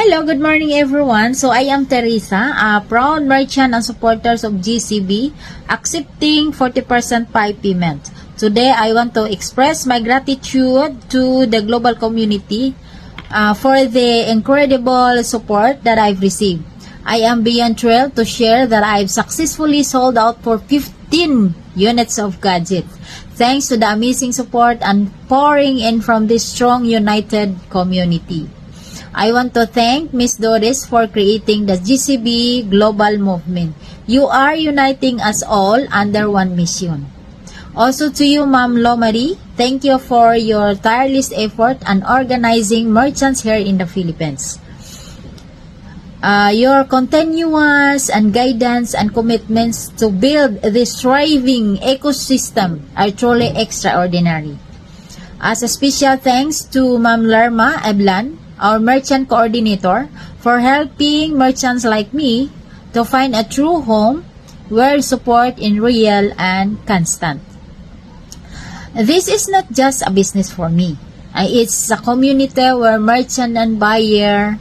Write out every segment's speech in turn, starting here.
Hello, good morning everyone. So I am Teresa, a proud merchant and supporters of GCB, accepting 40% pie payment. Today I want to express my gratitude to the global community for the incredible support that I've received. I am beyond thrilled to share that I've successfully sold out for 15 units of gadgets, thanks to the amazing support and pouring in from this strong, united community. I want to thank Ms. Doris for creating the GCB Global Movement. You are uniting us all under one mission. Also to you, Ma'am Lomari, thank you for your tireless effort and organizing merchants here in the Philippines. Your continuous and guidance and commitments to build this thriving ecosystem are truly extraordinary. As a special thanks to Ma'am Lerma Eblan, our merchant coordinator, for helping merchants like me to find a true home where support is real and constant. This is not just a business for me. It's a community where merchant and buyer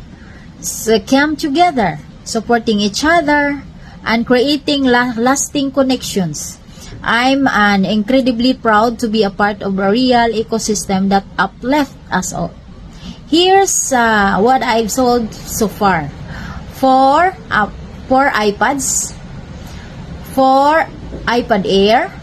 come together, supporting each other and creating lasting connections. I'm incredibly proud to be a part of a real ecosystem that uplifts us all. Here's what I've sold so far. 4 iPads, 4 iPad Air,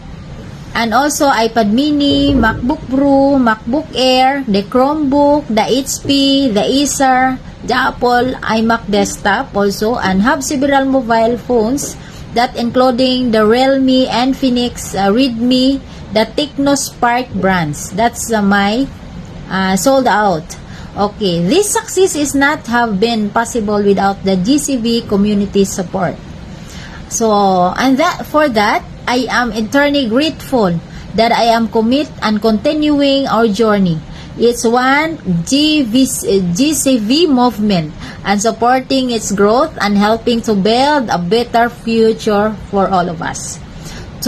and also iPad Mini, MacBook Pro, MacBook Air, the Chromebook, the HP, the Acer, the Apple iMac desktop also, and have several mobile phones that including the Realme, Infinix, Redmi, the Tecno Spark brands. That's my sold out. Okay, this success is not have been possible without the GCB community support. So, and for that, I am eternally grateful that I am committed and continuing our journey. It's one GCB movement and supporting its growth and helping to build a better future for all of us.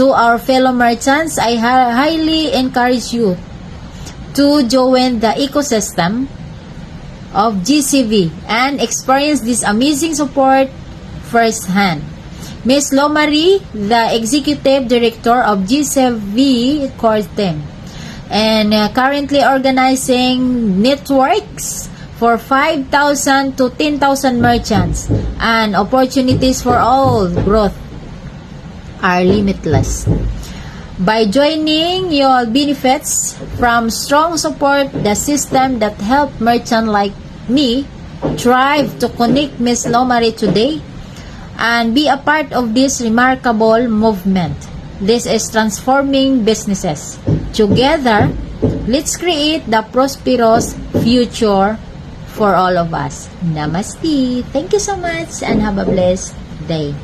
To our fellow merchants, I highly encourage you to join the ecosystem of GCB and experience this amazing support firsthand. Ms. Lomari, the Executive Director of GCB Core Team, and currently organizing networks for 5,000 to 10,000 merchants, and opportunities for all growth are limitless. By joining, you'll benefits from strong support, the system that help merchants like me thrive to connect Ms. Lomari today and be a part of this remarkable movement. This is transforming businesses. Together, let's create the prosperous future for all of us. Namaste. Thank you so much and have a blessed day.